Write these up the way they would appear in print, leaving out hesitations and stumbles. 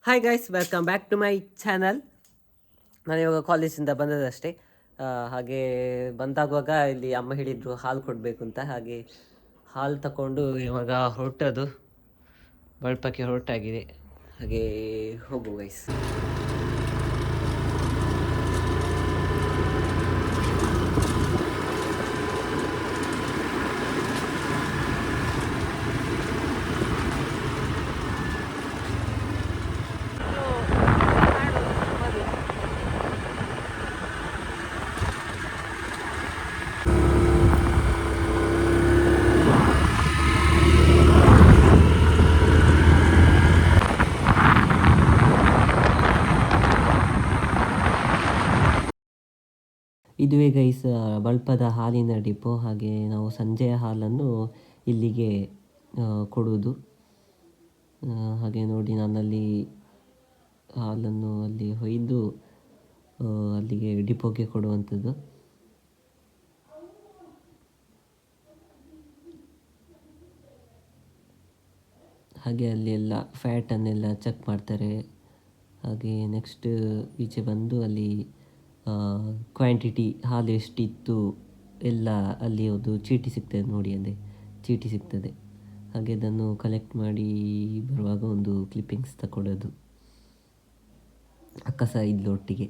Hi guys, welcome back to my channel. ನಾನು ಇವಾಗ ಕಾಲೇಜಿಂದ ಬಂದದಷ್ಟೇ. ಹಾಗೆ ಬಂದಾಗುವಾಗ ಇಲ್ಲಿ ಅಮ್ಮ ಹೇಳಿದರು ಹಾಲು ಕೊಡಬೇಕು ಅಂತ. ಹಾಗೆ ಹಾಲು ತಗೊಂಡು ಇವಾಗ ಹೊರಟದು ಬಳಪಕ್ಕೆ ಹೊರಟಾಗಿದೆ. ಹಾಗೆ ಹೋಗು ಗೈಸ್. ಇದುವೇ ಗೈಸ್ ಬಳಪದ ಹಾಲಿನ ಡಿಪೋ. ಹಾಗೆ ನಾವು ಸಂಜೆಯ ಹಾಲನ್ನು ಇಲ್ಲಿಗೆ ಕೊಡುವುದು. ಹಾಗೆ ನೋಡಿ, ನಾನಲ್ಲಿ ಹಾಲನ್ನು ಅಲ್ಲಿ ಹೊಯ್ದು ಅಲ್ಲಿಗೆ ಡಿಪೋಗೆ ಕೊಡುವಂಥದ್ದು. ಹಾಗೆ ಅಲ್ಲಿ ಎಲ್ಲ ಫ್ಯಾಟನ್ನೆಲ್ಲ ಚೆಕ್ ಮಾಡ್ತಾರೆ. ಹಾಗೆ ನೆಕ್ಸ್ಟ್ ಈಚೆ ಬಂದು ಅಲ್ಲಿ ಕ್ವಾಂಟಿಟಿ ಹಾಲು ಎಷ್ಟಿತ್ತು ಎಲ್ಲ ಅಲ್ಲಿ ಒಂದು ಚೀಟಿ ಸಿಗ್ತದೆ ನೋಡಿ, ಅದೇ ಚೀಟಿ ಸಿಗ್ತದೆ. ಹಾಗೆ ಅದನ್ನು ಕಲೆಕ್ಟ್ ಮಾಡಿ ಬರುವಾಗ ಒಂದು ಕ್ಲಿಪ್ಪಿಂಗ್ಸ್ ತಗೊಳ್ಳೋದು. ಅಕ್ಕ ಸಹ ಇದ್ಲು ಒಟ್ಟಿಗೆ.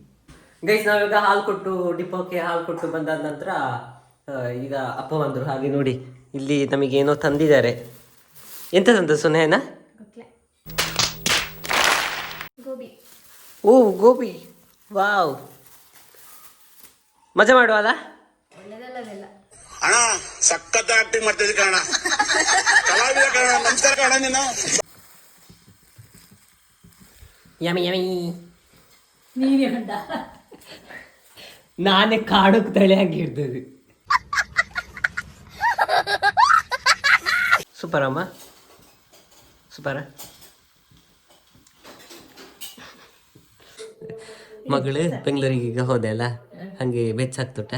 ಗೈಸ್, ನಾವಿವಾಗ ಹಾಲು ಕೊಟ್ಟು ಡಿಪೋಕ್ಕೆ ಹಾಲು ಕೊಟ್ಟು ಬಂದಾದ ನಂತರ ಈಗ ಅಪ್ಪ ಬಂದರು. ಹಾಗೆ ನೋಡಿ, ಇಲ್ಲಿ ನಮಗೇನೋ ತಂದಿದ್ದಾರೆ. ಎಂತ ತಂದ ಸುನೇನ? ಓ, ಗೋಬಿ. ವಾವ್, ಮಜಾ ಮಾಡುವಲ್ಲ. ಅಣ್ಣ ಸಖತ್ ಆಕ್ಟಿಂಗ್ ಮಾಡ್ತಿದ್ದೆ ಕಣ, ಕಲಾವಿದ ಕಣ, ನಮಸ್ಕಾರ ಕಣ ನೀನು. Yummy yummy. ನಾನೇ ಕಾಡಕ್ಕೆ ತಳಿಯಾಗಿರ್ತದೆ. ಸೂಪರ್ ಅಮ್ಮ, ಸೂಪರ. ಮಗಳು ಬೆಂಗಳೂರಿಗೆ ಈಗ ಹೋದೆ ಅಲ್ಲ, ಹಂಗೆ ಬೆಚ್ಚಾಗ್ತುಟ.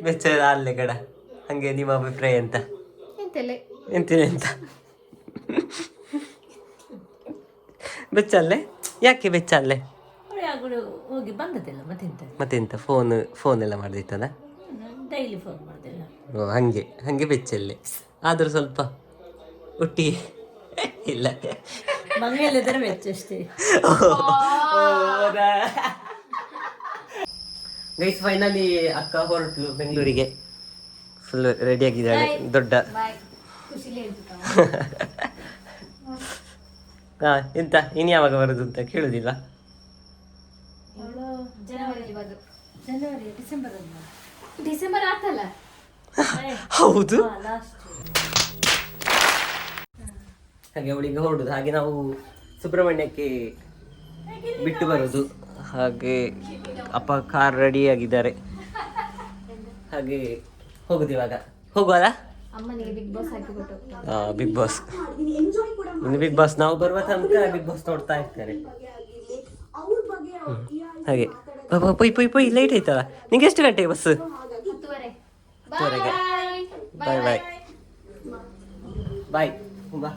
ಬೆಚ್ಚದ ಅಲ್ಲೇ ಕಡ. ಹಂಗೆ ನಿಮ್ಮ ಅಭಿಪ್ರಾಯ ಎಂತ? ಎಂತಿಲ್ಲ ಅಂತ ಬೆಚ್ಚಲ್ಲೇ? ಯಾಕೆ ಬೆಚ್ಚಲ್ಲೇ? ಹೋಗಿ ಬಂದದಿಲ್ಲ ಮತ್ತೆಂತ ಫೋನ್ ಎಲ್ಲ ಮಾಡ್ದಿತ್ತಲ್ಲ, ಡೈಲಿ ಫೋನ್ ಮಾಡ್ದಿಲ್ಲ. ಓ, ಹಂಗೆ ಬೆಚ್ಚಲ್ಲೇ. ಆದರೂ ಸ್ವಲ್ಪ ಒಟ್ಟಿಗೆ ಇಲ್ಲ, ಮಂಗಲಿದ್ರೆ ಬೆಚ್ಚಷ್ಟೇ. ಗೈಸ್, ಫೈನಲಿ ಅಕ್ಕ ಹೊರಟ್ಲು ಬೆಂಗಳೂರಿಗೆ. ಫುಲ್ ರೆಡಿ ಆಗಿದ್ದಾಳೆ, ದೊಡ್ಡ. ಹಾ, ಎಂತ ಇನ್ನು ಯಾವಾಗ ಬರುದು ಅಂತ ಕೇಳುದಿಲ್ಲ? ಡಿಸೆಂಬರ್ ಆಗ್ತಲ್ಲ. ಹೌದು. ಹಾಗೆ ಅವಳಿಗೆ ಹೊರಡುದು. ಹಾಗೆ ನಾವು ಸುಬ್ರಹ್ಮಣ್ಯಕ್ಕೆ ಬಿಟ್ಟು ಬರೋದು. ಹಾಗೆ ಅಪ್ಪ ಕಾರ್ ರೆಡಿ ಆಗಿದ್ದಾರೆ. ಹಾಗೆ ಹೋಗುದು ಇವಾಗ. ಹೋಗುವಲ್ಲ? ಬಿಗ್ ಬಾಸ್, ಇನ್ನು ಬಿಗ್ ಬಾಸ್ ನಾವು ಬರುವ ತನಕ ಬಿಗ್ ಬಾಸ್ ನೋಡ್ತಾ ಇರ್ತಾರೆ. ಹಾಗೆ ಪೊಯ್ ಲೈಟ್ ಐತಲ್ಲ. ನಿಂಗೆ ಎಷ್ಟು ಗಂಟೆಗೆ ಬಸ್? 10:30. ಬಾಯ್ ಬಾಯ್ ಬಾಯ್ ಬಾ.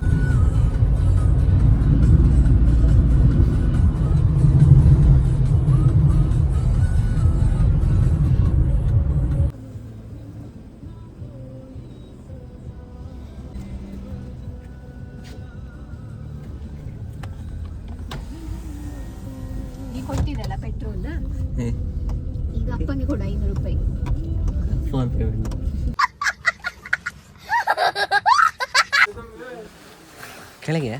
ಕೊಟ್ಟಿರಲ್ಲ ಪೆಟ್ರೋಲ್, ಈಗ ಅಪ್ಪನಿಗೆ ಕೊಡ 500 ರೂಪಾಯಿ ಫೋನ್ ಪೇಮೆಂಟ್. ಕೆಳಗೆ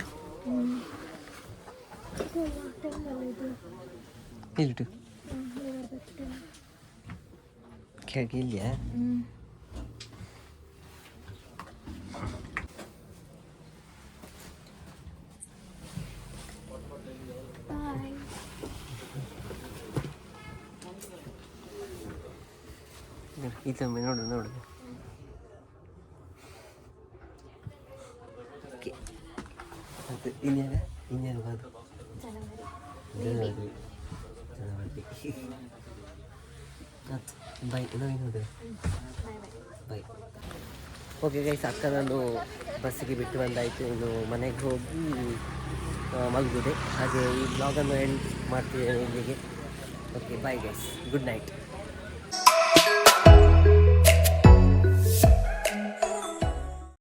ಇಲ್ಟು ಕೆಳಗೆ ಇಲ್ಲಿಯಾ? ಇದೊಮ್ಮೆ ನೋಡು. ಮತ್ತೆ ಇನ್ನೇನು ಬಾದು ಜನವರಿ. ಬಾಯ್, ನಾವೇನು ಬಾಯ್. ಓಕೆ ಗೈಸ್, ಅಕ್ಕನನ್ನು ಬಸ್ಸಿಗೆ ಬಿಟ್ಟು ಬಂದಾಯಿತು. ಇನ್ನು ಮನೆಗೆ ಹೋಗಿ ಮಲಗುದೆ. ಹಾಗೆ ಈ ಬ್ಲಾಗನ್ನು ಎಂಡ್ ಮಾಡ್ತಿದ್ದೇನೆ ಇಲ್ಲಿಗೆ. Okay, bye guys, good night.